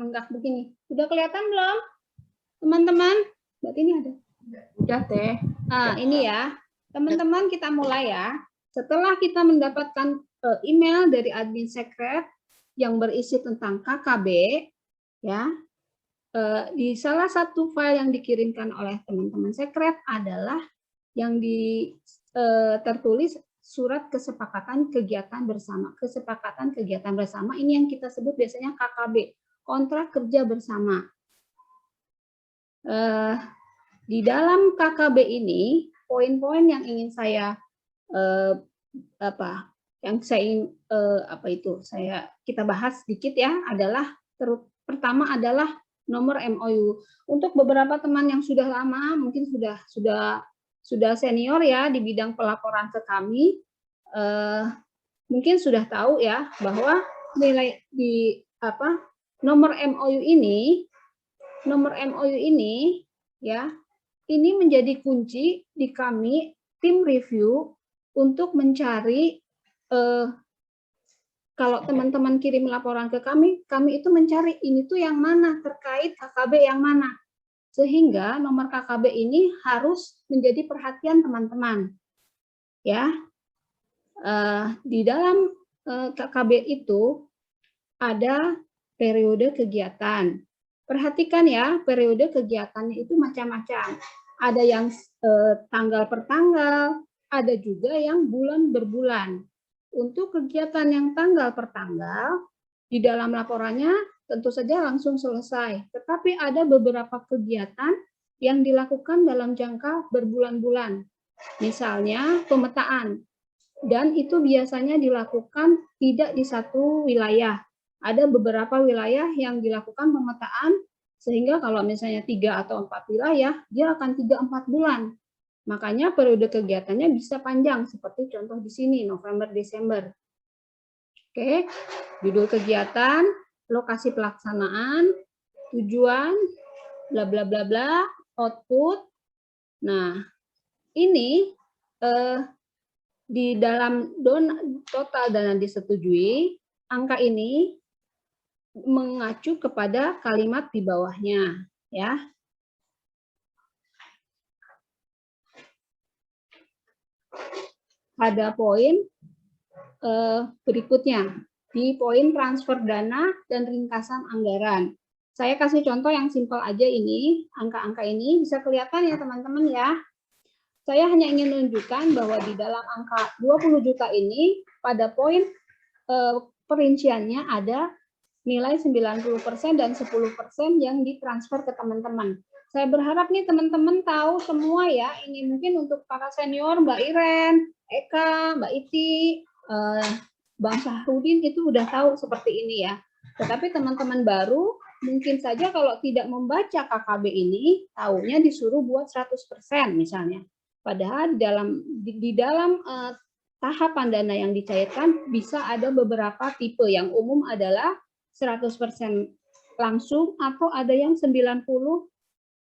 nenggak begini. Udah kelihatan belum, teman-teman? Berarti ini ada. Udah, Teh. Nah, ini ya. Teman-teman, kita mulai ya. Setelah kita mendapatkan email dari admin secret yang berisi tentang KKB, ya, di salah satu file yang dikirimkan oleh teman-teman secret adalah yang tertulis surat kesepakatan kegiatan bersama. Kesepakatan kegiatan bersama ini yang kita sebut biasanya KKB, kontrak kerja bersama. Di dalam KKB ini, poin-poin yang ingin saya kita bahas sedikit ya adalah pertama adalah nomor MOU. Untuk beberapa teman yang sudah lama, mungkin sudah senior ya di bidang pelaporan ke kami, mungkin sudah tahu ya bahwa nilai di nomor MOU ini ya, ini menjadi kunci di kami tim review untuk mencari kalau teman-teman kirim laporan ke kami itu mencari ini tuh yang mana, terkait KKB yang mana. Sehingga nomor KKB ini harus menjadi perhatian teman-teman. Ya. Di dalam KKB itu ada periode kegiatan. Perhatikan ya, periode kegiatannya itu macam-macam. Ada yang tanggal per tanggal, ada juga yang bulan berbulan. Untuk kegiatan yang tanggal per tanggal, di dalam laporannya tentu saja langsung selesai. Tetapi ada beberapa kegiatan yang dilakukan dalam jangka berbulan-bulan. Misalnya pemetaan. Dan itu biasanya dilakukan tidak di satu wilayah. Ada beberapa wilayah yang dilakukan pemetaan, sehingga kalau misalnya 3 atau 4 wilayah, dia akan 3-4 bulan. Makanya periode kegiatannya bisa panjang, seperti contoh di sini, November-Desember. Oke, judul kegiatan, lokasi pelaksanaan, tujuan, bla bla bla bla, output. Nah, ini di dalam total dana disetujui, angka ini mengacu kepada kalimat di bawahnya, ya. Pada poin berikutnya, di poin transfer dana dan ringkasan anggaran. Saya kasih contoh yang simpel aja ini, angka-angka ini bisa kelihatan ya teman-teman ya. Saya hanya ingin menunjukkan bahwa di dalam angka 20 juta ini, pada poin perinciannya ada nilai 90% dan 10% yang ditransfer ke teman-teman. Saya berharap nih teman-teman tahu semua ya, ini mungkin untuk para senior, Mbak Iren, Eka, Mbak Iti, Bang Sahrudin itu udah tahu seperti ini ya. Tetapi teman-teman baru mungkin saja kalau tidak membaca KKB ini, tahunya disuruh buat 100% misalnya. Padahal di dalam tahapan dana yang dicairkan bisa ada beberapa tipe. Yang umum adalah 100% langsung atau ada yang 90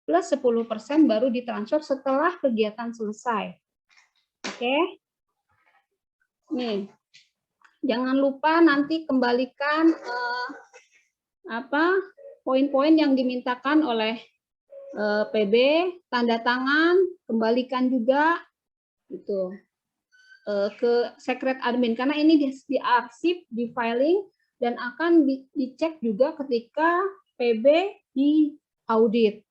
plus 10% baru ditransfer setelah kegiatan selesai. Oke. Nih. Jangan lupa nanti kembalikan poin-poin yang dimintakan oleh PB, tanda tangan, kembalikan juga gitu ke secret admin karena ini diarsip, di filing dan akan dicek juga ketika PB di audit.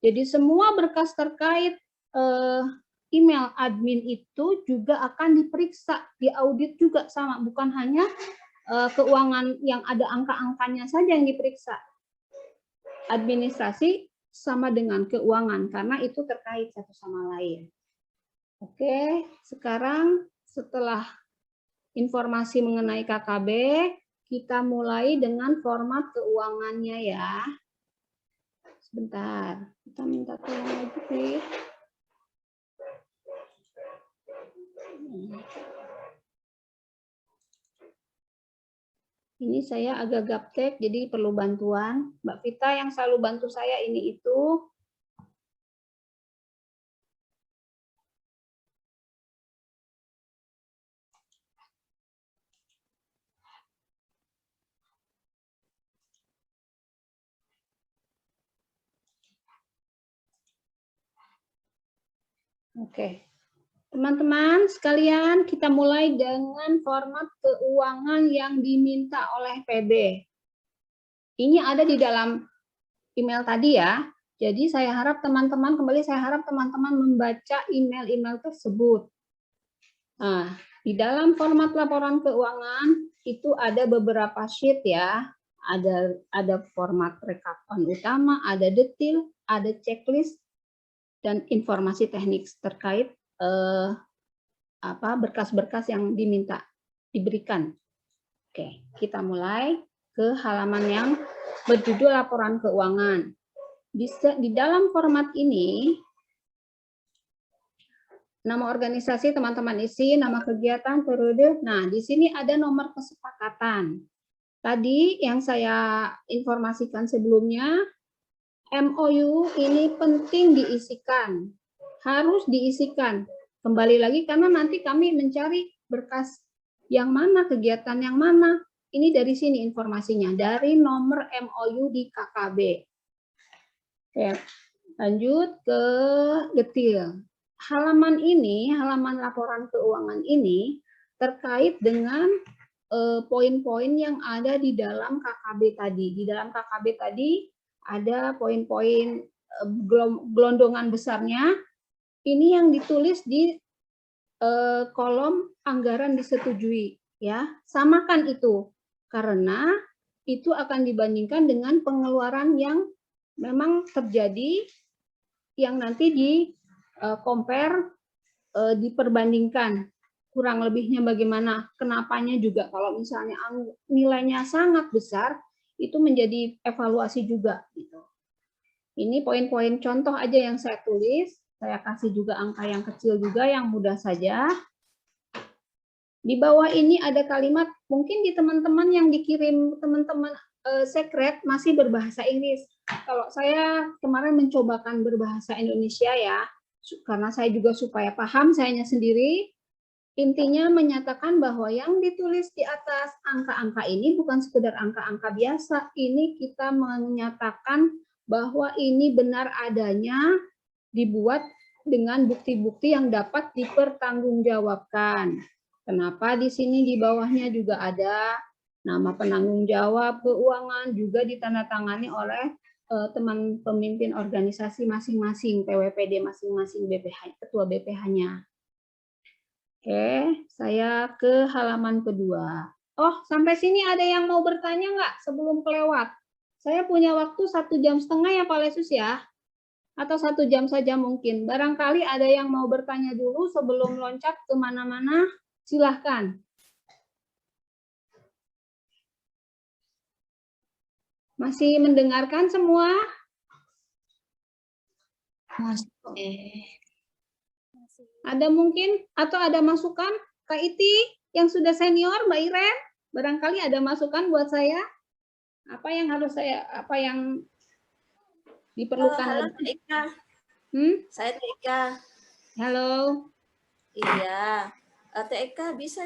Jadi semua berkas terkait email admin itu juga akan diperiksa, diaudit juga sama, bukan hanya keuangan yang ada angka-angkanya saja yang diperiksa. Administrasi sama dengan keuangan karena itu terkait satu sama lain. Oke, sekarang setelah informasi mengenai KKB, kita mulai dengan format keuangannya ya. Sebentar, kita minta tolong lagi, please. Ini saya agak gaptek, jadi perlu bantuan. Mbak Vita yang selalu bantu saya ini itu. Oke. Teman-teman sekalian, kita mulai dengan format keuangan yang diminta oleh PB. Ini ada di dalam email tadi ya. Jadi saya harap teman-teman membaca email-email tersebut. Nah, di dalam format laporan keuangan itu ada beberapa sheet ya. Ada format rekapan utama, ada detail, ada checklist, dan informasi teknik terkait berkas-berkas yang diberikan. Oke, kita mulai ke halaman yang berjudul laporan keuangan. Di dalam format ini, nama organisasi teman-teman isi, nama kegiatan, periode. Nah, di sini ada nomor kesepakatan. Tadi yang saya informasikan sebelumnya, MOU ini penting diisikan, harus diisikan. Kembali lagi karena nanti kami mencari berkas yang mana, kegiatan yang mana. Ini dari sini informasinya, dari nomor MOU di KKB. Oke, lanjut ke detail. Halaman laporan keuangan ini terkait dengan poin-poin yang ada di dalam KKB tadi. Di dalam KKB tadi ada poin-poin gelondongan besarnya. Ini yang ditulis di kolom anggaran disetujui, ya. Samakan itu karena itu akan dibandingkan dengan pengeluaran yang memang terjadi, yang nanti di compare, diperbandingkan kurang lebihnya bagaimana, kenapanya juga. Kalau misalnya nilainya sangat besar, itu menjadi evaluasi juga. Gitu. Ini poin-poin contoh aja yang saya tulis. Saya kasih juga angka yang kecil juga, yang mudah saja. Di bawah ini ada kalimat, mungkin di teman-teman yang dikirim teman-teman sekret masih berbahasa Inggris. Kalau saya kemarin mencobakan berbahasa Indonesia ya, karena saya juga supaya paham sayanya sendiri. Intinya menyatakan bahwa yang ditulis di atas angka-angka ini bukan sekedar angka-angka biasa. Ini kita menyatakan bahwa ini benar adanya, dibuat dengan bukti-bukti yang dapat dipertanggungjawabkan. Kenapa di sini di bawahnya juga ada nama penanggung jawab keuangan, juga ditandatangani oleh teman pemimpin organisasi masing-masing, PWPD masing-masing, ketua BPH-nya. Oke, saya ke halaman kedua. Oh, sampai sini ada yang mau bertanya nggak sebelum kelewat? Saya punya waktu 1,5 jam ya Pak Lesus ya? Atau 1 jam saja mungkin. Barangkali ada yang mau bertanya dulu sebelum loncat kemana-mana, silahkan. Masih mendengarkan semua? Ada mungkin atau ada masukan Kak Iti yang sudah senior, Mbak Iren? Barangkali ada masukan buat saya? Apa yang diperlukan? Halo, Eka. Saya Eka. Halo. Iya. Eka bisa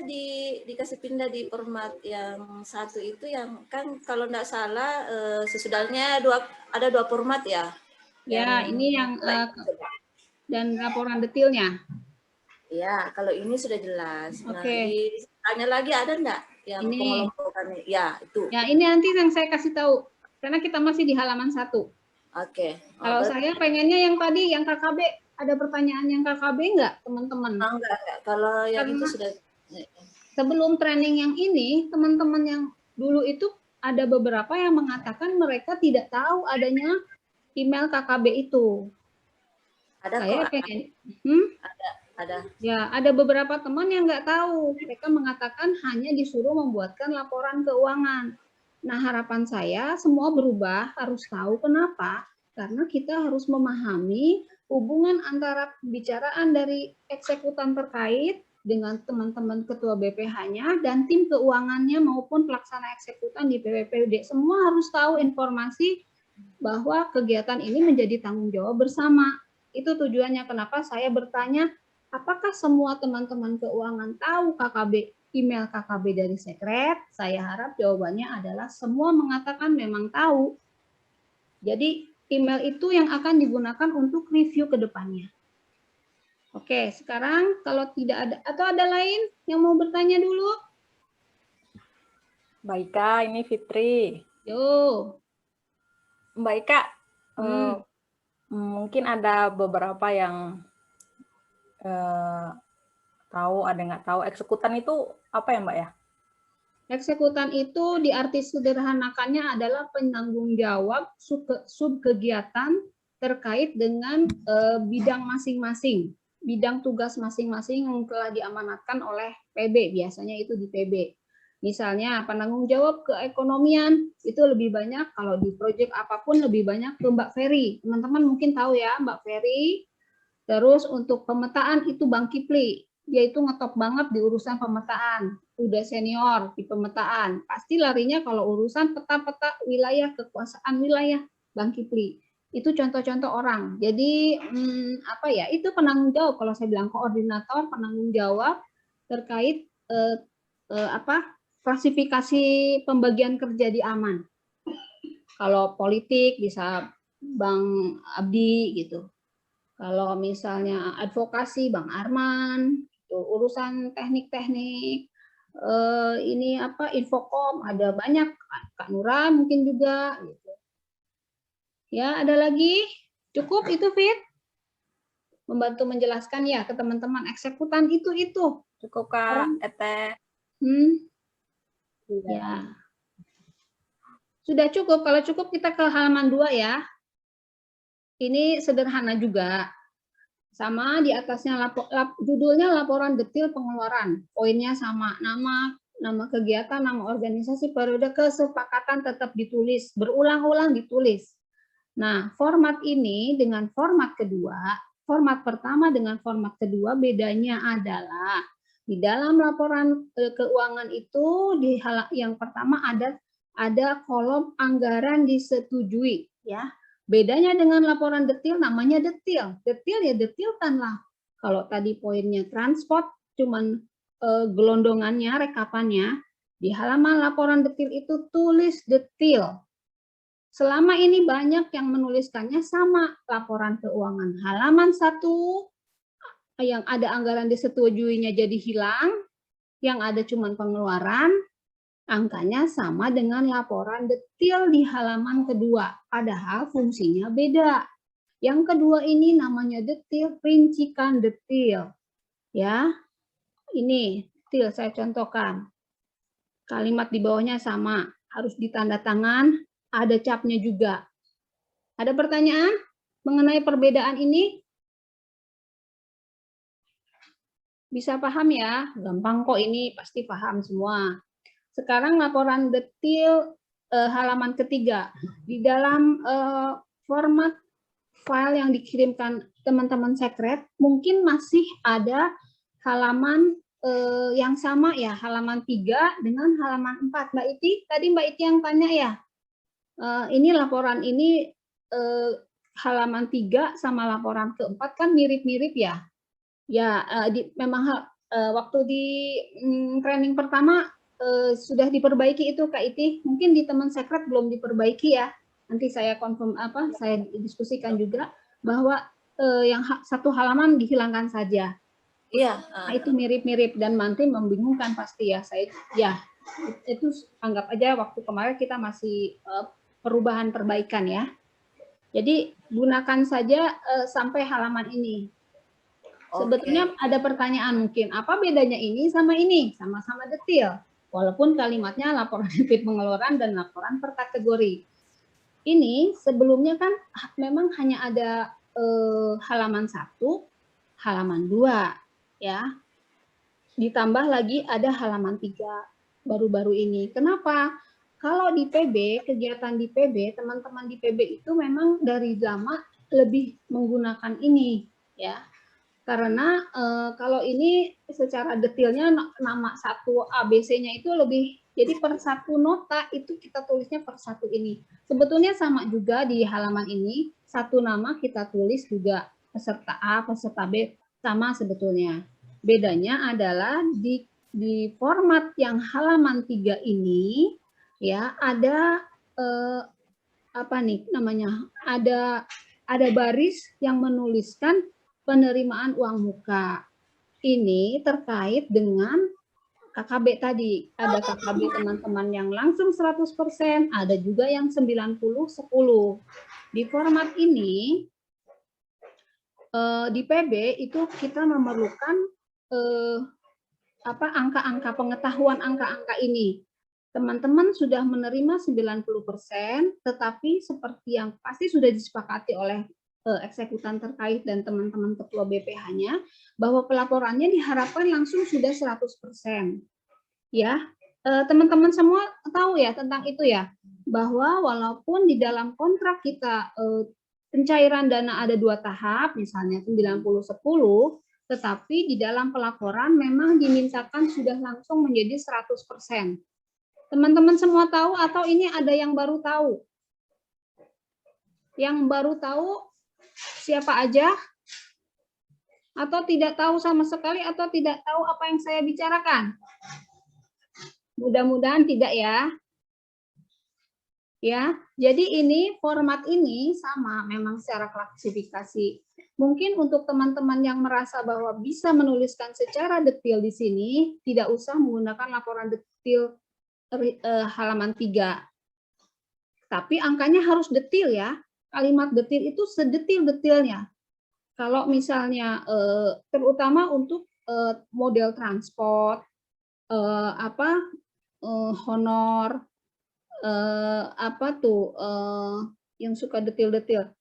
dikasih pindah di format yang satu itu, yang kan kalau nggak salah sesudahnya ada dua format ya. Ya, ini yang dan laporan detailnya. Ya, kalau ini sudah jelas. Oke. Tanya lagi ada enggak yang pengelompokannya? Ya, itu. Ya, ini nanti yang saya kasih tahu. Karena kita masih di halaman 1. Oke. Kalau saya pengennya yang tadi, yang KKB. Ada pertanyaan yang KKB enggak, teman-teman? Enggak. Kalau yang itu sudah. Sebelum training yang ini, teman-teman yang dulu itu ada beberapa yang mengatakan mereka tidak tahu adanya email KKB itu. Ada saya kok. Pengen, ada. Ya, ada beberapa teman yang nggak tahu. Mereka mengatakan hanya disuruh membuatkan laporan keuangan. Nah, harapan saya semua berubah, harus tahu kenapa. Karena kita harus memahami hubungan antara pembicaraan dari eksekutan terkait dengan teman-teman ketua BPH-nya dan tim keuangannya maupun pelaksana eksekutan di PWPUD. Semua harus tahu informasi bahwa kegiatan ini menjadi tanggung jawab bersama. Itu tujuannya kenapa saya bertanya, apakah semua teman-teman keuangan tahu email KKB dari sekret? Saya harap jawabannya adalah semua mengatakan memang tahu. Jadi email itu yang akan digunakan untuk review ke depannya. Oke, sekarang kalau tidak ada atau ada lain yang mau bertanya dulu? Mbak Ika, ini Fitri. Yo. Mbak Ika, Hmm. mungkin ada beberapa yang tahu, ada nggak tahu. Eksekutan itu apa ya, Mbak ya? Eksekutan itu diarti sederhanakannya adalah penanggung jawab subkegiatan terkait dengan bidang masing-masing, bidang tugas masing-masing yang telah diamanatkan oleh PB, biasanya itu di PB. Misalnya penanggung jawab keekonomian itu lebih banyak kalau di proyek apapun lebih banyak ke Mbak Ferry. Teman-teman mungkin tahu ya Mbak Ferry. Terus untuk pemetaan itu Bang Kipli, dia itu ngetop banget di urusan pemetaan, udah senior di pemetaan. Pasti larinya kalau urusan peta-peta wilayah, kekuasaan wilayah, Bang Kipli. Itu contoh-contoh orang. Jadi apa ya? Itu penanggung jawab kalau saya bilang koordinator penanggung jawab terkait klasifikasi pembagian kerja di Aman. Kalau politik bisa Bang Abdi gitu. Kalau misalnya advokasi Bang Arman, itu urusan teknik-teknik ini apa infokom ada banyak Kak Nura mungkin juga gitu. Ya, ada lagi? Cukup itu Fit? Membantu menjelaskan ya ke teman-teman eksekutan itu. Cukup Kak, Ete. Ya. Sudah cukup. Kalau cukup kita ke halaman 2 ya. Ini sederhana juga. Sama di atasnya judulnya laporan detail pengeluaran. Poinnya sama, nama kegiatan, nama organisasi, periode kesepakatan tetap ditulis, berulang-ulang ditulis. Nah, format ini dengan format kedua, format pertama dengan format kedua bedanya adalah di dalam laporan keuangan itu di yang pertama ada kolom anggaran disetujui ya. Bedanya dengan laporan detail namanya detail. Detail ya detailkanlah. Kalau tadi poinnya transport cuman gelondongannya, rekapannya, di halaman laporan detail itu tulis detail. Selama ini banyak yang menuliskannya sama laporan keuangan. Halaman 1 yang ada anggaran disetujuinya jadi hilang, yang ada cuman pengeluaran, angkanya sama dengan laporan detail di halaman kedua, padahal fungsinya beda. Yang kedua ini namanya detail, rincikan detail. Ya, ini detail saya contohkan. Kalimat di bawahnya sama, harus ditanda tangan, ada capnya juga. Ada pertanyaan mengenai perbedaan ini? Bisa paham ya? Gampang kok ini, pasti paham semua. Sekarang laporan detail halaman ketiga. Di dalam format file yang dikirimkan teman-teman sekret, mungkin masih ada halaman yang sama ya, halaman 3 dengan halaman 4. Mbak Iti, tadi Mbak Iti yang tanya ya, ini laporan ini halaman 3 sama laporan keempat kan mirip-mirip ya. Ya, memang waktu di training pertama sudah diperbaiki itu Kak Iti, mungkin di teman sekret belum diperbaiki ya. Nanti saya confirm saya diskusikan juga bahwa yang satu halaman dihilangkan saja. Iya. Nah, itu mirip-mirip dan nanti membingungkan pasti ya. Saya ya itu anggap aja waktu kemarin kita masih perubahan perbaikan ya. Jadi gunakan saja sampai halaman ini. Sebetulnya ada pertanyaan mungkin, apa bedanya ini sama ini? Sama-sama detail. Walaupun kalimatnya laporan debit pengeluaran dan laporan per kategori. Ini sebelumnya kan memang hanya ada halaman 1, halaman 2 ya. Ditambah lagi ada halaman 3 baru-baru ini. Kenapa? Kalau di PB, kegiatan di PB, teman-teman di PB itu memang dari lama lebih menggunakan ini ya. Karena kalau ini secara detailnya nama satu ABC-nya itu lebih, jadi per satu nota itu kita tulisnya per satu ini. Sebetulnya sama juga di halaman ini, satu nama kita tulis juga peserta A, peserta B, sama sebetulnya. Bedanya adalah di format yang halaman 3 ini, ya ada apa nih namanya, ada baris yang menuliskan penerimaan uang muka. Ini terkait dengan KKB tadi. Ada KKB teman-teman yang langsung 100%, ada juga yang 90-10. Di format ini, di PB itu kita memerlukan angka-angka pengetahuan angka-angka ini. Teman-teman sudah menerima 90%, tetapi seperti yang pasti sudah disepakati oleh eksekutan terkait dan teman-teman ketua BPH-nya, bahwa pelaporannya diharapkan langsung sudah 100%. Ya, teman-teman semua tahu ya tentang itu ya, bahwa walaupun di dalam kontrak kita pencairan dana ada 2 tahap, misalnya 90-10, tetapi di dalam pelaporan memang dimintakan sudah langsung menjadi 100%. Teman-teman semua tahu atau ini ada yang baru tahu? Yang baru tahu siapa aja? Atau tidak tahu sama sekali atau tidak tahu apa yang saya bicarakan? Mudah-mudahan tidak ya. Ya, jadi ini format ini sama memang secara klasifikasi. Mungkin untuk teman-teman yang merasa bahwa bisa menuliskan secara detail di sini, tidak usah menggunakan laporan detail halaman 3. Tapi angkanya harus detail ya. Kalimat detail itu sedetil-detilnya. Kalau misalnya terutama untuk model transport, honor, yang suka detail-detail.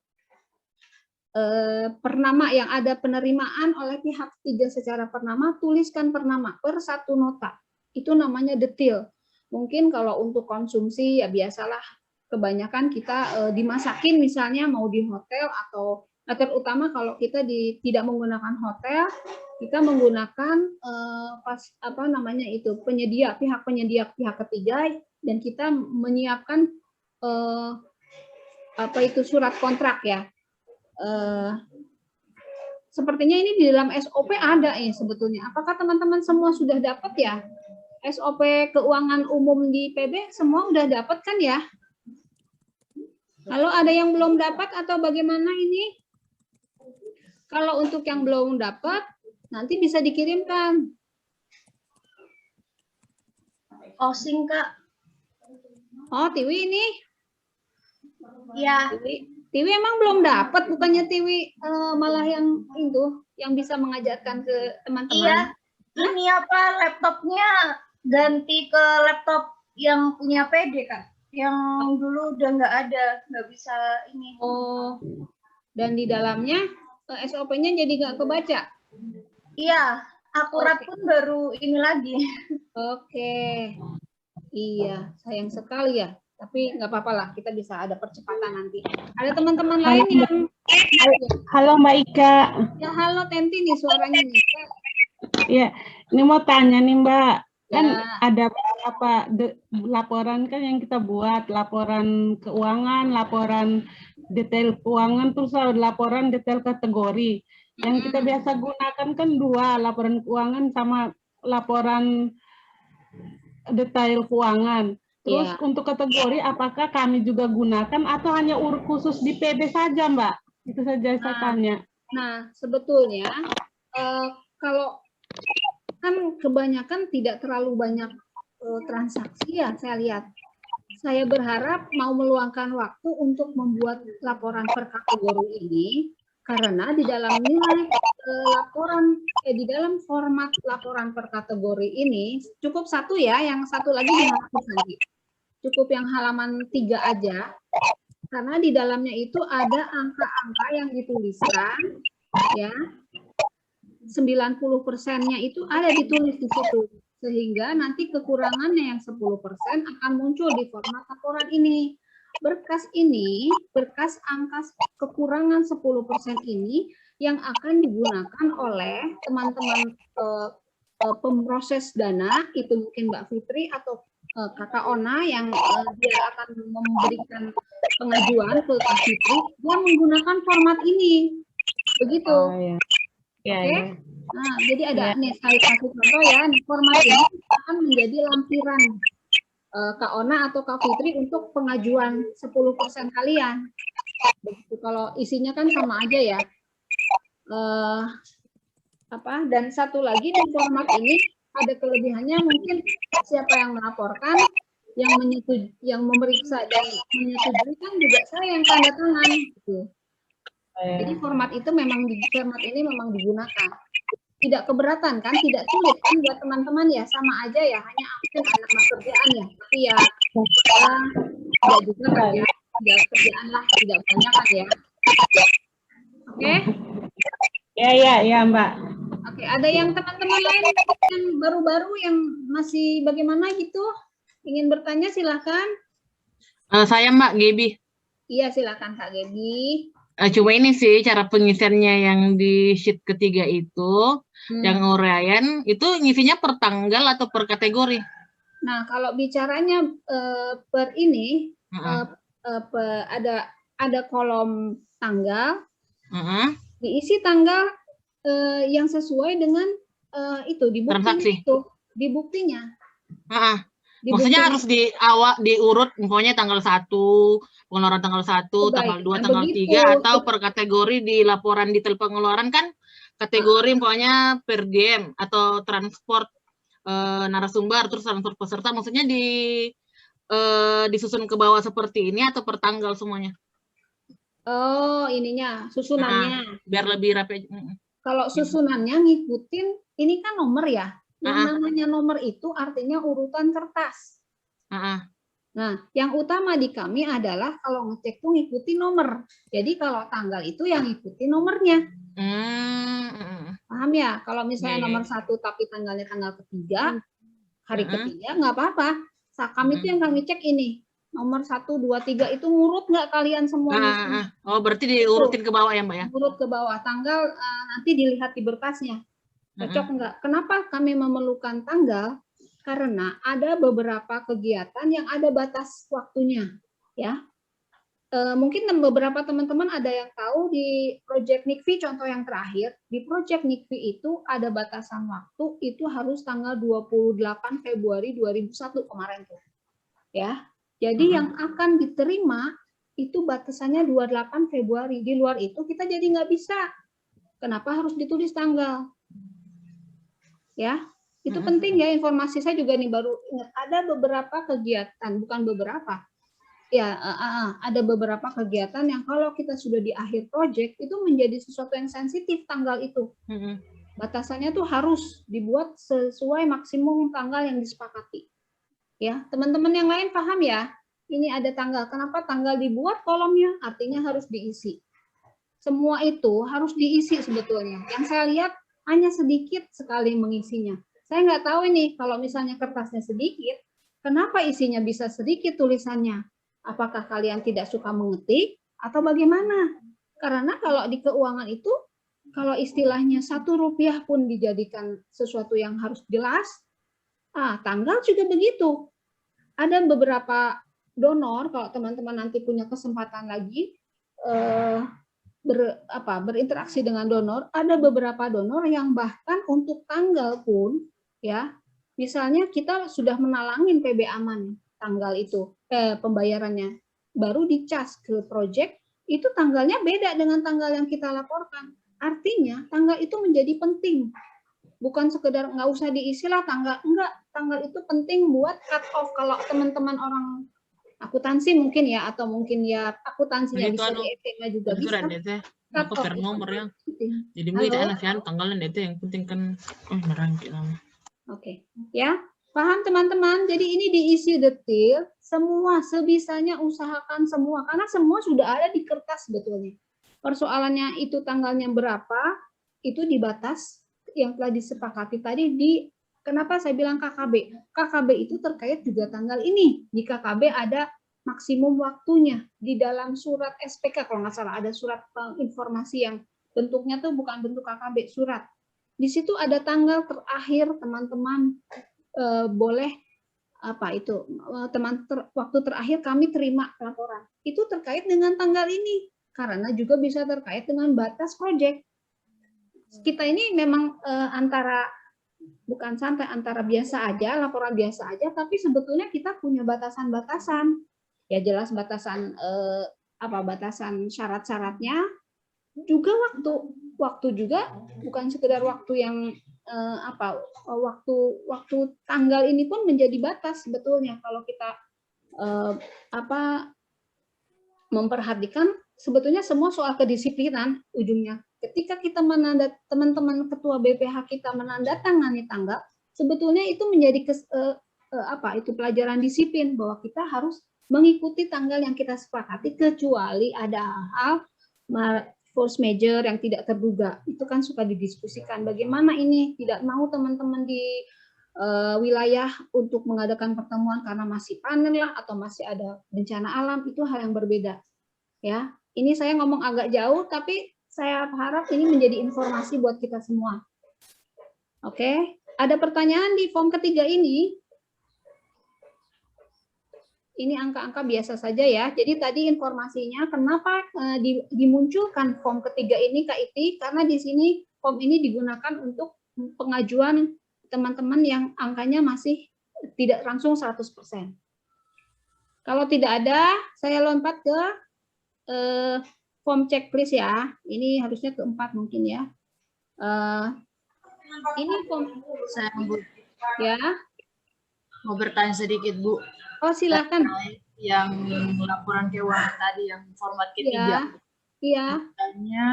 Pernama yang ada penerimaan oleh pihak ketiga secara pernama, tuliskan pernama per 1 nota. Itu namanya detail. Mungkin kalau untuk konsumsi ya biasalah, kebanyakan kita dimasakin misalnya mau di hotel atau terutama kalau kita tidak menggunakan hotel, kita menggunakan penyedia, pihak ketiga, dan kita menyiapkan surat kontrak ya. Sepertinya ini di dalam SOP ada ya sebetulnya. Apakah teman-teman semua sudah dapat ya? SOP keuangan umum di PB semua udah dapat kan ya? Kalau ada yang belum dapat atau bagaimana ini? Kalau untuk yang belum dapat, nanti bisa dikirimkan. Osing, Kak. Oh, Tiwi ini? Ya. Tiwi emang belum dapat, bukannya Tiwi malah yang itu, yang bisa mengajarkan ke teman-teman? Iya. Ini laptopnya ganti ke laptop yang punya PD, Kak. Yang dulu udah nggak ada, nggak bisa ini. Oh, dan di dalamnya SOP-nya jadi nggak kebaca? Iya, akurat pun baru ini lagi. Oke. Iya, sayang sekali ya. Tapi nggak apa-apa lah, kita bisa ada percepatan nanti. Ada teman-teman lain yang... Halo Mbak Ika. Ya, halo Tenti nih suaranya nih. Ya, ini mau tanya nih Mbak. Kan Ya. ada beberapa laporan kan yang kita buat, laporan keuangan, laporan detail keuangan, terus ada laporan detail kategori. Yang kita biasa gunakan kan 2, laporan keuangan sama laporan detail keuangan. Terus untuk kategori apakah kami juga gunakan atau hanya khusus di PB saja Mbak? Itu saja saya tanya. Nah, sebetulnya kalau kan kebanyakan tidak terlalu banyak transaksi ya saya lihat. Saya berharap mau meluangkan waktu untuk membuat laporan per kategori ini karena di dalam nilai laporan di dalam format laporan per kategori ini cukup 1 ya, yang 1 lagi dihapus nanti. Cukup yang halaman 3 aja. Karena di dalamnya itu ada angka-angka yang dituliskan ya. 90%-nya itu ada ditulis di situ. Sehingga nanti kekurangannya yang 10% akan muncul di format laporan ini. Berkas ini, berkas angka kekurangan 10% ini yang akan digunakan oleh teman-teman pemproses dana, itu mungkin Mbak Fitri atau Kakak Ona yang dia akan memberikan pengajuan ke Kak Fitri, dia menggunakan format ini. Begitu. Oh, ya. Ya, Oke. ya. Nah, jadi ada nih saya kasih contoh ya, format ini akan menjadi lampiran Kak Ona atau Kak Fitri untuk pengajuan 10% kalian. Begitu, kalau isinya kan sama aja ya. Dan satu lagi di format ini ada kelebihannya, mungkin siapa yang melaporkan, yang memeriksa dan menyetujui kan juga saya yang tanda tangan gitu. Jadi format ini memang digunakan. Tidak keberatan kan, tidak sulit kan buat teman-teman ya, sama aja ya, hanya mungkin anak pekerjaan ya, tapi ya tidak juga kerjaan lah, tidak banyak kan ya. Oke? Ya Mbak. Oke, ada yang teman-teman lain yang baru-baru yang masih bagaimana gitu? Ingin bertanya silahkan. Saya Mbak Gaby. Iya silakan Kak Gaby. Cuma ini sih cara pengisiannya yang di sheet ketiga itu, yang uraian itu ngisinya per tanggal atau per kategori? Nah kalau bicaranya per ini ada kolom tanggal, diisi tanggal yang sesuai dengan itu di bukti itu, di buktinya. Maksudnya harus diurut, pokoknya tanggal 1, pengeluaran tanggal 1, tanggal 2, tanggal 3, atau per kategori di laporan detail pengeluaran kan kategori pokoknya per diem atau transport narasumber, terus transport peserta, maksudnya disusun ke bawah seperti ini atau per tanggal semuanya? Oh, ininya, susunannya. Biar lebih rapi. Kalau susunannya ngikutin, ini kan nomor ya. Yang namanya nomor itu artinya urutan kertas. Nah, yang utama di kami adalah kalau ngecek tuh ngikuti nomor. Jadi kalau tanggal itu yang ngikuti nomornya. Paham ya? Kalau misalnya nomor 1 tapi tanggalnya tanggal ketiga, hari ketiga nggak apa-apa. Kami itu yang kami cek ini. Nomor 1, 2, 3 itu ngurut nggak kalian semua? Oh, berarti diurutin ke bawah ya Mbak ya? Urut ke bawah. Tanggal nanti dilihat di berkasnya. Cocok enggak? Kenapa kami memerlukan tanggal? Karena ada beberapa kegiatan yang ada batas waktunya, ya. Mungkin beberapa teman-teman ada yang tahu di Project NIKVI contoh yang terakhir, di Project NIKVI itu ada batasan waktu itu harus tanggal 28 Februari 2001 kemarin tuh. Ya. Jadi yang akan diterima itu batasannya 28 Februari. Di luar itu kita jadi nggak bisa. Kenapa harus ditulis tanggal? Ya, itu penting ya, informasi saya juga nih baru ingat ada beberapa kegiatan, bukan beberapa ya, ada beberapa kegiatan yang kalau kita sudah di akhir proyek itu menjadi sesuatu yang sensitif tanggal itu. Batasannya tuh harus dibuat sesuai maksimum tanggal yang disepakati ya. Teman-teman yang lain paham ya, ini ada tanggal, kenapa tanggal dibuat kolomnya, artinya harus diisi, semua itu harus diisi sebetulnya. Yang saya lihat hanya sedikit sekali mengisinya. Saya nggak tahu ini kalau misalnya kertasnya sedikit, kenapa isinya bisa sedikit tulisannya? Apakah kalian tidak suka mengetik atau bagaimana? Karena kalau di keuangan itu, kalau istilahnya Rp1 pun dijadikan sesuatu yang harus jelas, tanggal juga begitu. Ada beberapa donor, kalau teman-teman nanti punya kesempatan lagi, berinteraksi dengan donor, ada beberapa donor yang bahkan untuk tanggal pun ya, misalnya kita sudah menalangin PB Aman tanggal itu pembayarannya baru dicas ke project, itu tanggalnya beda dengan tanggal yang kita laporkan. Artinya tanggal itu menjadi penting, bukan sekedar nggak usah diisi lah tanggal, enggak, tanggal itu penting buat cut off. Kalau teman-teman orang akuntansi mungkin ya, atau mungkin ya akuntansinya bisa di ETK juga bisa. Aku per nomor ya. Jadi mulai enak kan tanggalnya itu yang penting kan. Oke, ya paham teman-teman. Jadi ini diisi detail, semua sebisanya usahakan semua, karena semua sudah ada di kertas sebetulnya. Persoalannya itu tanggalnya berapa, itu di batas yang telah disepakati tadi di. Kenapa saya bilang KKB? KKB itu terkait juga tanggal ini. Di KKB ada maksimum waktunya. Di dalam surat SPK, kalau nggak salah, ada surat informasi yang bentuknya tuh bukan bentuk KKB, surat. Di situ ada tanggal terakhir teman-teman boleh waktu terakhir kami terima laporan. Itu terkait dengan tanggal ini. Karena juga bisa terkait dengan batas proyek. Kita ini memang bukan santai, antara biasa aja, laporan biasa aja, tapi sebetulnya kita punya batasan-batasan. Ya jelas batasan batasan syarat-syaratnya, juga waktu juga bukan sekedar waktu yang waktu tanggal ini pun menjadi batas sebetulnya kalau kita memperhatikan sebetulnya semua soal kedisiplinan ujungnya. Ketika kita teman-teman ketua BPH kita menandatangani tanggal, sebetulnya itu menjadi pelajaran disiplin bahwa kita harus mengikuti tanggal yang kita sepakati kecuali ada hal force major yang tidak terduga. Itu kan suka didiskusikan bagaimana ini tidak mau teman-teman di wilayah untuk mengadakan pertemuan karena masih panen lah atau masih ada bencana alam, itu hal yang berbeda. Ya, ini saya ngomong agak jauh tapi saya harap ini menjadi informasi buat kita semua. Oke, ada pertanyaan di form ketiga ini? Ini angka-angka biasa saja ya. Jadi tadi informasinya kenapa dimunculkan form ketiga ini KIT, karena di sini form ini digunakan untuk pengajuan teman-teman yang angkanya masih tidak langsung 100%. Kalau tidak ada, saya lompat ke form checklist ya. Ini harusnya keempat mungkin ya. Ini form Saya Bu, ya. mau bertanya sedikit Bu. Oh silakan. Yang laporan keuangan tadi yang format ketiga. Iya. Katanya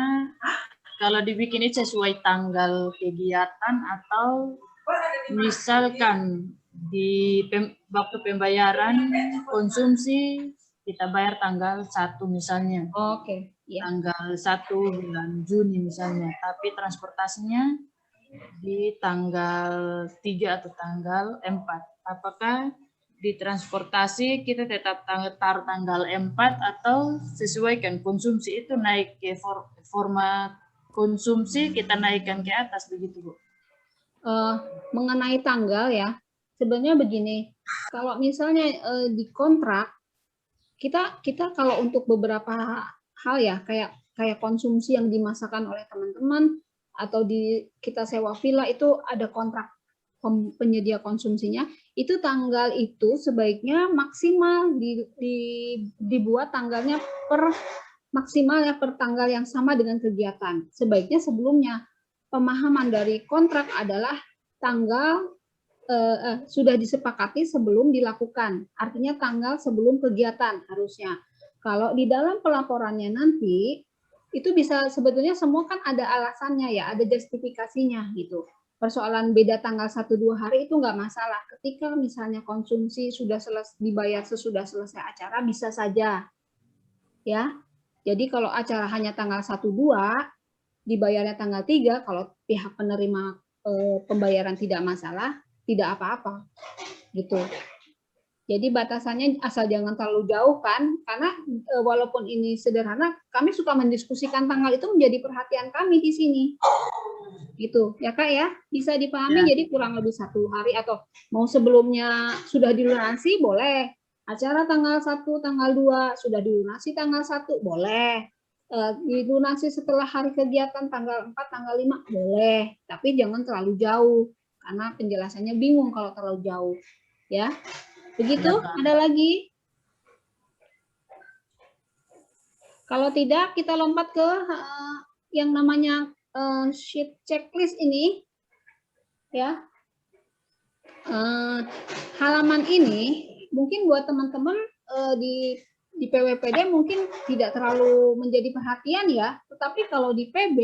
kalau dibikin ini sesuai tanggal kegiatan atau misalkan di waktu pembayaran konsumsi kita bayar tanggal 1 misalnya. Oke. Ya. Tanggal 1 bulan Juni misalnya, tapi transportasinya di tanggal 3 atau tanggal 4. Apakah di transportasi kita tetap taruh tanggal 4 atau sesuaikan konsumsi itu naik ke format konsumsi kita naikkan ke atas begitu Bu? Mengenai tanggal ya, sebenarnya begini, kalau misalnya di kontrak kita kalau untuk beberapa hal ya kayak konsumsi yang dimasakkan oleh teman-teman atau kita sewa villa itu ada kontrak penyedia konsumsinya, itu tanggal itu sebaiknya maksimal dibuat tanggalnya maksimal ya per tanggal yang sama dengan kegiatan. Sebaiknya sebelumnya pemahaman dari kontrak adalah tanggal sudah disepakati sebelum dilakukan. Artinya tanggal sebelum kegiatan harusnya. Kalau di dalam pelaporannya nanti itu bisa sebetulnya semua kan ada alasannya ya, ada justifikasinya gitu. Persoalan beda tanggal 1-2 hari itu nggak masalah. Ketika misalnya konsumsi sudah dibayar sesudah selesai acara bisa saja. Ya. Jadi kalau acara hanya tanggal 1-2 dibayarnya tanggal 3, kalau pihak penerima pembayaran tidak masalah, tidak apa-apa. Gitu. Jadi batasannya asal jangan terlalu jauh kan, karena walaupun ini sederhana, kami suka mendiskusikan tanggal itu menjadi perhatian kami di sini. Gitu ya Kak ya, bisa dipahami ya. Jadi kurang lebih 1 hari atau mau sebelumnya sudah dilunasi boleh, acara tanggal 1, tanggal 2 sudah dilunasi tanggal 1 boleh, dilunasi setelah hari kegiatan tanggal 4, tanggal 5 boleh, tapi jangan terlalu jauh karena penjelasannya bingung kalau terlalu jauh ya. Begitu, ada lagi? Kalau tidak kita lompat ke yang namanya sheet checklist ini ya. Halaman ini mungkin buat teman-teman di PWPD mungkin tidak terlalu menjadi perhatian ya, tetapi kalau di PB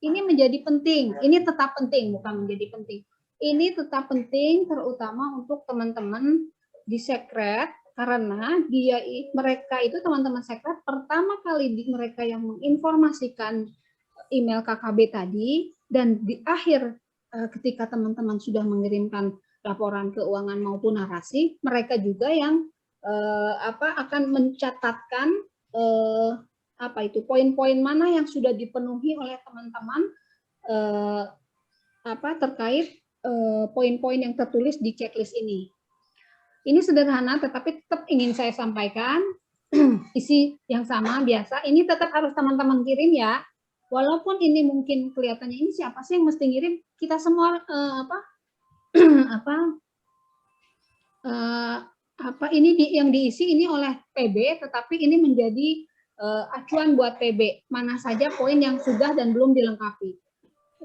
ini menjadi penting. Ini tetap penting, bukan menjadi penting. Ini tetap penting terutama untuk teman-teman di sekret, karena mereka itu teman-teman sekret pertama kali mereka yang menginformasikan email KKB tadi, dan di akhir ketika teman-teman sudah mengirimkan laporan keuangan maupun narasi, mereka juga yang akan mencatatkan poin-poin mana yang sudah dipenuhi oleh teman-teman terkait poin-poin yang tertulis di checklist ini. Ini sederhana, tetapi tetap ingin saya sampaikan isi yang sama biasa. Ini tetap harus teman-teman kirim ya. Walaupun ini mungkin kelihatannya ini siapa sih yang mesti ngirim, kita semua ini yang diisi ini oleh PB, tetapi ini menjadi acuan buat PB, mana saja poin yang sudah dan belum dilengkapi.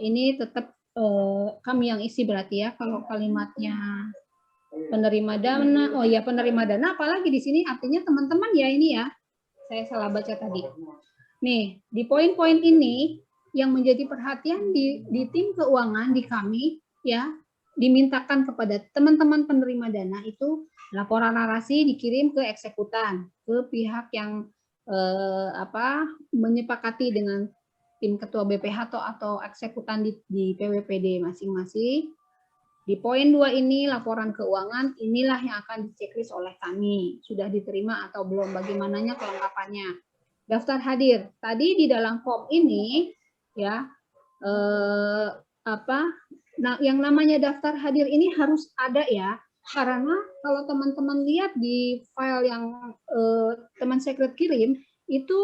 Ini tetap kami yang isi berarti ya, kalau kalimatnya penerima dana, oh ya penerima dana, apalagi di sini artinya teman-teman ya ini ya, saya salah baca tadi. Nih, di poin-poin ini yang menjadi perhatian di tim keuangan di kami ya, dimintakan kepada teman-teman penerima dana itu laporan narasi dikirim ke eksekutan, ke pihak yang menyepakati dengan tim ketua BPH atau eksekutan di PWPD masing-masing. Di poin 2 ini laporan keuangan inilah yang akan diceklis oleh kami, sudah diterima atau belum, bagaimananya kelengkapannya. Daftar hadir tadi di dalam form ini ya, nah yang namanya daftar hadir ini harus ada ya, karena kalau teman-teman lihat di file yang teman sekret kirim itu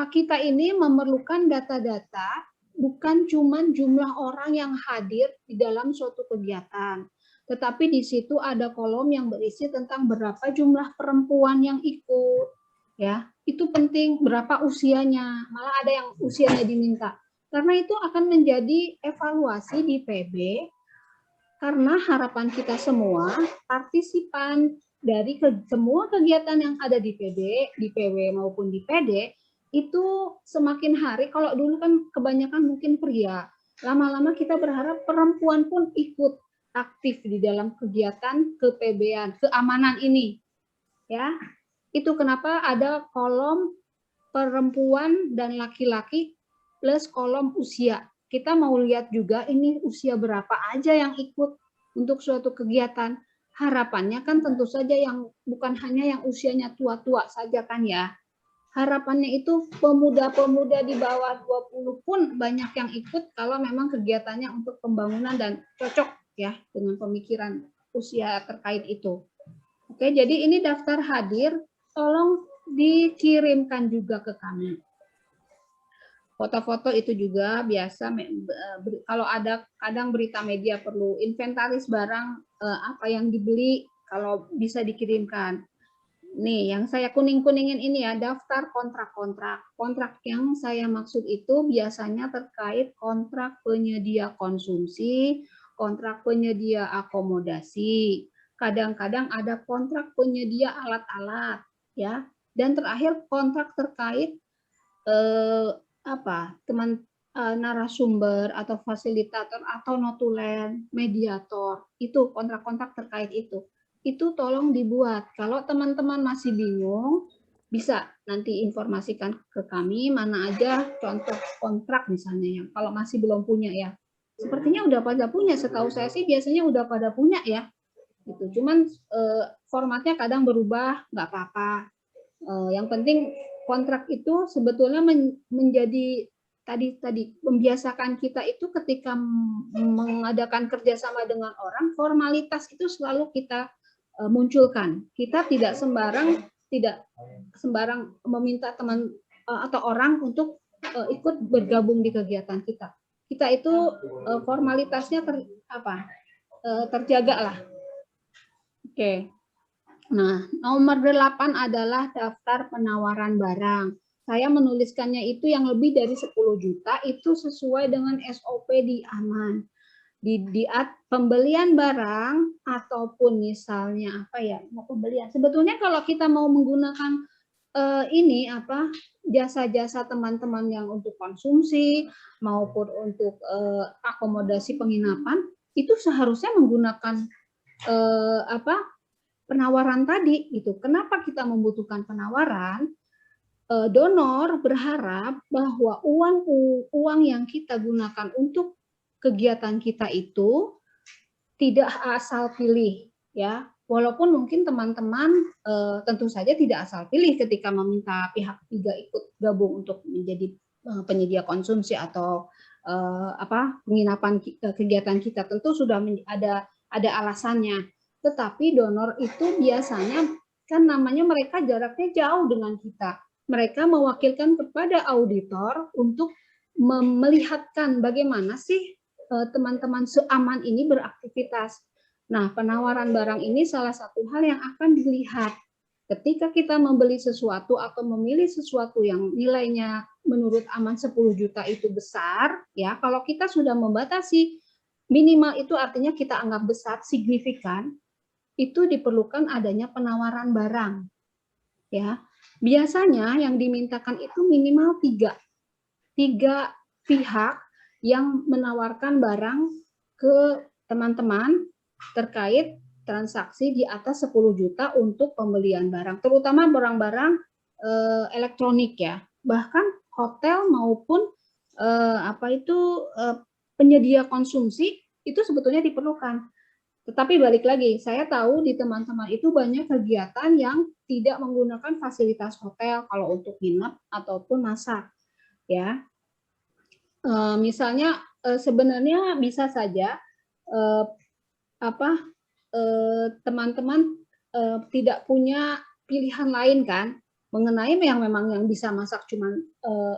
kita ini memerlukan data-data bukan cuma jumlah orang yang hadir di dalam suatu kegiatan, tetapi di situ ada kolom yang berisi tentang berapa jumlah perempuan yang ikut, ya itu penting, berapa usianya, malah ada yang usianya diminta, karena itu akan menjadi evaluasi di PB, karena harapan kita semua partisipan dari semua kegiatan yang ada di PB, di PW maupun di PD, itu semakin hari, kalau dulu kan kebanyakan mungkin pria, lama-lama kita berharap perempuan pun ikut aktif di dalam kegiatan ke-PB-an, keamanan ini. Ya, itu kenapa ada kolom perempuan dan laki-laki plus kolom usia. Kita mau lihat juga ini usia berapa aja yang ikut untuk suatu kegiatan. Harapannya kan tentu saja yang bukan hanya yang usianya tua-tua saja kan ya. Harapannya itu pemuda-pemuda di bawah 20 pun banyak yang ikut kalau memang kegiatannya untuk pembangunan dan cocok ya dengan pemikiran usia terkait itu. Oke, jadi ini daftar hadir, tolong dikirimkan juga ke kami. Foto-foto itu juga biasa, kalau ada kadang berita media perlu inventaris barang apa yang dibeli, kalau bisa dikirimkan. Nih, yang saya kuning-kuningin ini ya, daftar kontrak-kontrak. Kontrak yang saya maksud itu biasanya terkait kontrak penyedia konsumsi, kontrak penyedia akomodasi. Kadang-kadang ada kontrak penyedia alat-alat, ya. Dan terakhir kontrak terkait narasumber atau fasilitator atau notulen, mediator. Itu kontrak-kontrak terkait itu. Itu tolong dibuat. Kalau teman-teman masih bingung, bisa nanti informasikan ke kami mana aja contoh kontrak misalnya yang kalau masih belum punya ya. Sepertinya udah pada punya, setahu saya sih biasanya udah pada punya ya. Gitu. Cuman formatnya kadang berubah, nggak apa-apa. Yang penting kontrak itu sebetulnya menjadi tadi membiasakan kita itu ketika mengadakan kerjasama dengan orang, formalitas itu selalu kita munculkan. Kita tidak sembarang meminta teman atau orang untuk ikut bergabung di kegiatan kita. Kita itu formalitasnya terjaga lah. Oke. Nah, nomor 8 adalah daftar penawaran barang. Saya menuliskannya itu yang lebih dari 10 juta itu sesuai dengan SOP di Aman. Di pembelian barang ataupun misalnya mau pembelian. Sebetulnya kalau kita mau menggunakan jasa-jasa teman-teman yang untuk konsumsi maupun untuk akomodasi penginapan itu seharusnya menggunakan penawaran tadi gitu. Kenapa kita membutuhkan penawaran? Donor berharap bahwa uang yang kita gunakan untuk kegiatan kita itu tidak asal pilih ya, walaupun mungkin teman-teman tentu saja tidak asal pilih ketika meminta pihak ketiga ikut gabung untuk menjadi penyedia konsumsi atau penginapan kegiatan kita, tentu sudah ada alasannya. Tetapi donor itu biasanya kan namanya mereka jaraknya jauh dengan kita, mereka mewakilkan kepada auditor untuk melihatkan bagaimana sih teman-teman seaman ini beraktivitas. Nah, penawaran barang ini salah satu hal yang akan dilihat. Ketika kita membeli sesuatu atau memilih sesuatu yang nilainya menurut Aman 10 juta itu besar, ya, kalau kita sudah membatasi minimal itu artinya kita anggap besar, signifikan, itu diperlukan adanya penawaran barang. Ya, biasanya yang dimintakan itu minimal tiga pihak yang menawarkan barang ke teman-teman terkait transaksi di atas 10 juta untuk pembelian barang, terutama barang-barang elektronik ya. Bahkan hotel maupun penyedia konsumsi itu sebetulnya diperlukan. Tetapi balik lagi, saya tahu di teman-teman itu banyak kegiatan yang tidak menggunakan fasilitas hotel kalau untuk nginep ataupun masak, ya. Misalnya sebenarnya bisa saja teman-teman tidak punya pilihan lain kan mengenai yang memang yang bisa masak cuman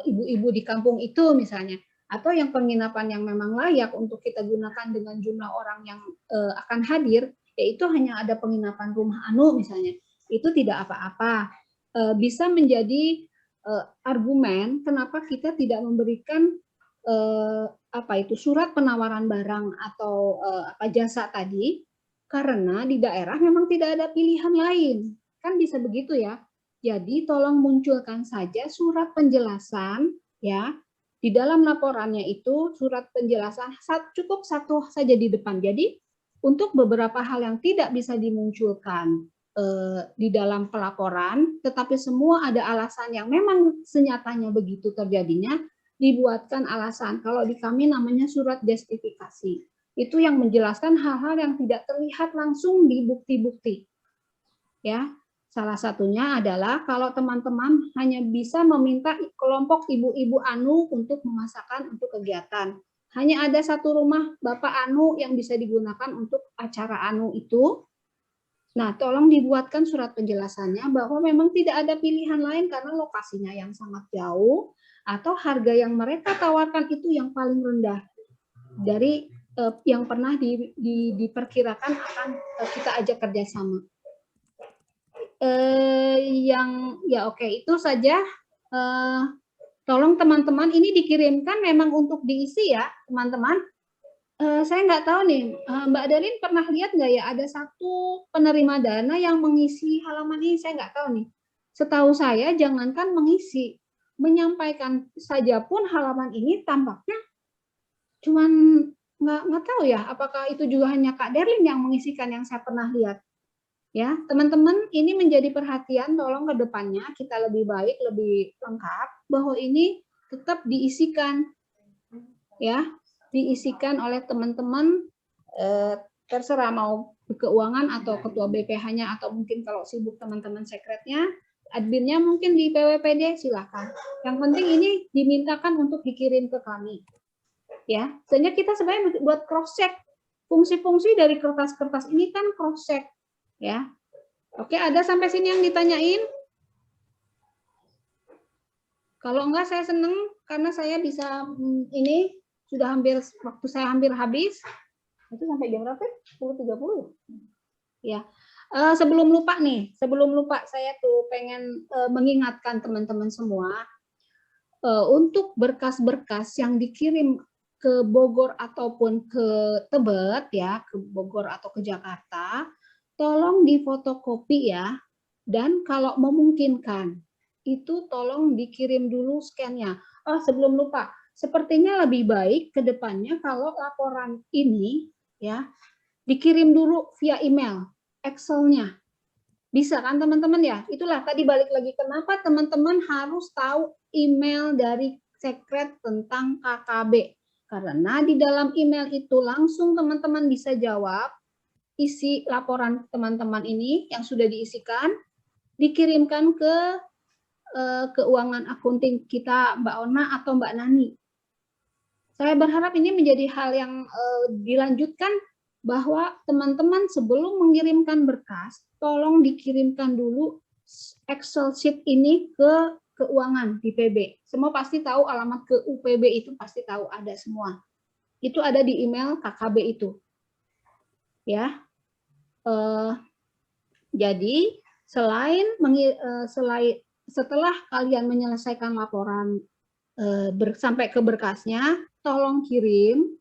ibu-ibu di kampung itu misalnya, atau yang penginapan yang memang layak untuk kita gunakan dengan jumlah orang yang akan hadir, yaitu hanya ada penginapan rumah anu misalnya, itu tidak apa-apa. Bisa menjadi argumen kenapa kita tidak memberikan surat penawaran barang atau jasa tadi, karena di daerah memang tidak ada pilihan lain, kan bisa begitu ya. Jadi tolong munculkan saja surat penjelasan ya. Di dalam laporannya itu surat penjelasan cukup satu saja di depan. Jadi untuk beberapa hal yang tidak bisa dimunculkan di dalam pelaporan, tetapi semua ada alasan yang memang senyatanya begitu terjadinya, dibuatkan alasan. Kalau di kami namanya surat justifikasi. Itu yang menjelaskan hal-hal yang tidak terlihat langsung di bukti-bukti. Ya. Salah satunya adalah kalau teman-teman hanya bisa meminta kelompok ibu-ibu anu untuk memasakkan untuk kegiatan. Hanya ada satu rumah Bapak anu yang bisa digunakan untuk acara anu itu. Nah, tolong dibuatkan surat penjelasannya bahwa memang tidak ada pilihan lain karena lokasinya yang sangat jauh atau harga yang mereka tawarkan itu yang paling rendah dari yang pernah diperkirakan akan kita ajak kerjasama. Itu saja. Tolong teman-teman ini dikirimkan memang untuk diisi ya teman-teman. Saya nggak tahu nih, Mbak Dalin pernah lihat nggak ya ada satu penerima dana yang mengisi halaman ini, saya nggak tahu nih. Setahu saya jangankan mengisi, menyampaikan saja pun halaman ini tampaknya cuman nggak tahu ya apakah itu juga hanya Kak Derlin yang mengisikan yang saya pernah lihat. Ya, teman-teman, ini menjadi perhatian, tolong ke depannya kita lebih baik, lebih lengkap, bahwa ini tetap diisikan, ya, diisikan oleh teman-teman, terserah mau keuangan atau ketua BPH-nya, atau mungkin kalau sibuk teman-teman sekretnya, adminnya mungkin di PWPD, silakan. Yang penting ini dimintakan untuk dikirim ke kami. Ya, sehingga kita sebenarnya buat cross-check, fungsi-fungsi dari kertas-kertas ini kan cross-check. Ya, oke, ada sampai sini yang ditanyain? Kalau enggak saya seneng karena saya bisa ini sudah waktu saya hampir habis. Itu sampai jam berapa? 10.30. Ya. Sebelum lupa saya tuh pengen mengingatkan teman-teman semua untuk berkas-berkas yang dikirim ke Bogor ataupun ke Tebet ya, ke Bogor atau ke Jakarta. Tolong difotokopi ya, dan kalau memungkinkan, itu tolong dikirim dulu scan-nya. Sebelum lupa, sepertinya lebih baik ke depannya kalau laporan ini ya dikirim dulu via email, Excel-nya. Bisa kan teman-teman ya? Itulah tadi balik lagi kenapa teman-teman harus tahu email dari sekret tentang KKB. Karena di dalam email itu langsung teman-teman bisa jawab isi laporan teman-teman ini yang sudah diisikan, dikirimkan ke keuangan akunting kita Mbak Ona atau Mbak Nani. Saya berharap ini menjadi hal yang dilanjutkan bahwa teman-teman sebelum mengirimkan berkas, tolong dikirimkan dulu Excel sheet ini ke keuangan di PB. Semua pasti tahu alamat ke UPB itu pasti tahu ada semua. Itu ada di email KKB itu. Ya, jadi Setelah kalian menyelesaikan laporan sampai ke berkasnya, tolong kirim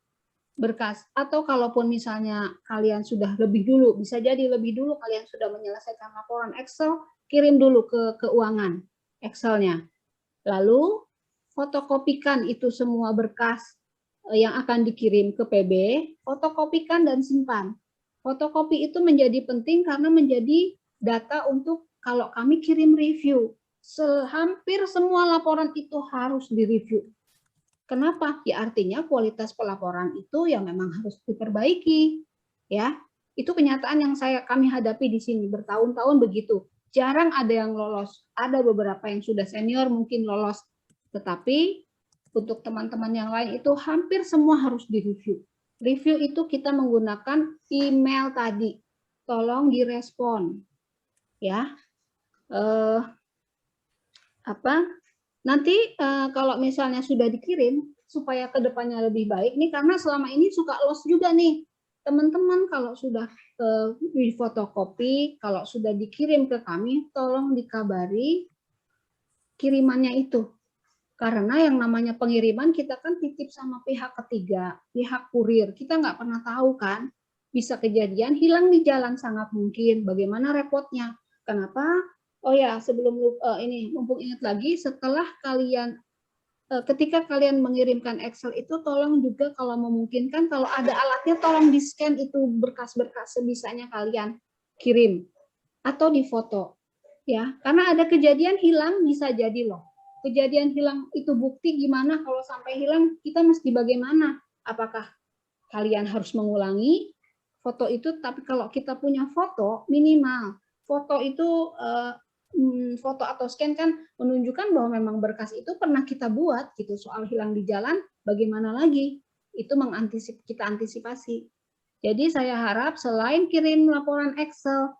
berkas, atau kalaupun misalnya kalian sudah lebih dulu, bisa jadi lebih dulu kalian sudah menyelesaikan laporan Excel, kirim dulu ke keuangan Excelnya. Lalu fotokopikan itu semua berkas yang akan dikirim ke PB, fotokopikan dan simpan. Fotokopi itu menjadi penting karena menjadi data untuk kalau kami kirim review. Hampir semua laporan itu harus direview. Kenapa? Ya artinya kualitas pelaporan itu yang memang harus diperbaiki. Ya, itu kenyataan yang kami hadapi di sini bertahun-tahun begitu. Jarang ada yang lolos. Ada beberapa yang sudah senior mungkin lolos, tetapi untuk teman-teman yang lain itu hampir semua harus direview. Review itu kita menggunakan email tadi. Tolong direspon. Ya. Nanti kalau misalnya sudah dikirim supaya kedepannya lebih baik nih, karena selama ini suka lost juga nih teman-teman. Kalau sudah di fotokopi, kalau sudah dikirim ke kami, tolong dikabari kirimannya itu. Karena yang namanya pengiriman kita kan titip sama pihak ketiga, pihak kurir. Kita nggak pernah tahu kan, bisa kejadian hilang di jalan sangat mungkin. Bagaimana repotnya? Kenapa? Oh ya, sebelum ini mumpung ingat lagi, setelah kalian ketika kalian mengirimkan Excel itu tolong juga kalau memungkinkan kalau ada alatnya tolong di-scan itu berkas-berkas sebisanya kalian kirim atau difoto ya. Karena ada kejadian hilang bisa jadi loh. Kejadian hilang itu bukti gimana kalau sampai hilang kita mesti bagaimana? Apakah kalian harus mengulangi foto itu? Tapi kalau kita punya foto minimal foto itu foto atau scan kan menunjukkan bahwa memang berkas itu pernah kita buat gitu. Soal hilang di jalan bagaimana lagi? Itu kita antisipasi. Jadi saya harap selain kirim laporan Excel,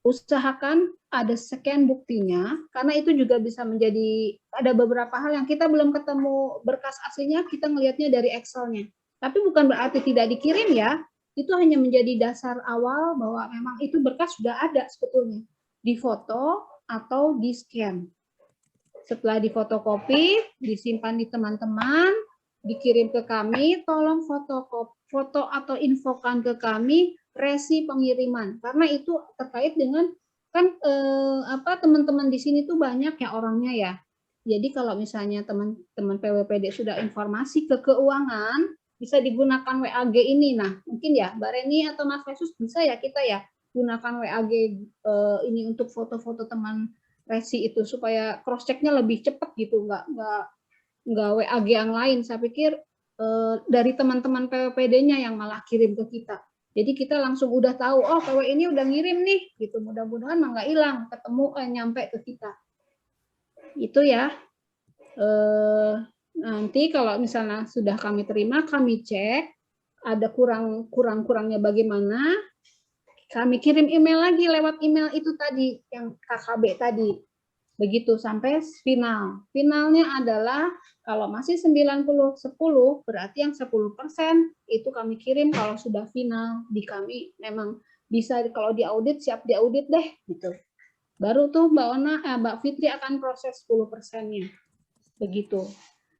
usahakan ada scan buktinya, karena itu juga bisa menjadi, ada beberapa hal yang kita belum ketemu berkas aslinya, kita ngelihatnya dari Excel-nya. Tapi bukan berarti tidak dikirim ya, itu hanya menjadi dasar awal bahwa memang itu berkas sudah ada sebetulnya. Difoto atau di-scan. Setelah difotokopi, disimpan di teman-teman, dikirim ke kami, tolong foto atau infokan ke kami resi pengiriman, karena itu terkait dengan kan teman-teman di sini tuh banyak ya orangnya ya. Jadi kalau misalnya teman-teman PWPD sudah informasi ke keuangan, bisa digunakan WAG ini. Nah, mungkin ya Mbak Reni atau Mas Yesus bisa ya kita ya gunakan WAG ini untuk foto-foto teman resi itu supaya cross check-nya lebih cepat gitu, nggak WAG yang lain. Saya pikir dari teman-teman PWPD-nya yang malah kirim ke kita. Jadi kita langsung udah tahu, oh PW ini udah ngirim nih, gitu. Mudah-mudahan nggak hilang, ketemu nyampe ke kita. Itu ya. Nanti kalau misalnya sudah kami terima, kami cek ada kurang-kurangnya bagaimana, kami kirim email lagi lewat email itu tadi yang KKB tadi. Begitu sampai final. Finalnya adalah kalau masih 90-10, berarti yang 10% itu kami kirim kalau sudah final. Di kami memang bisa kalau diaudit, siap diaudit deh. Gitu. Baru tuh Mbak Fitri akan proses 10%-nya. Begitu.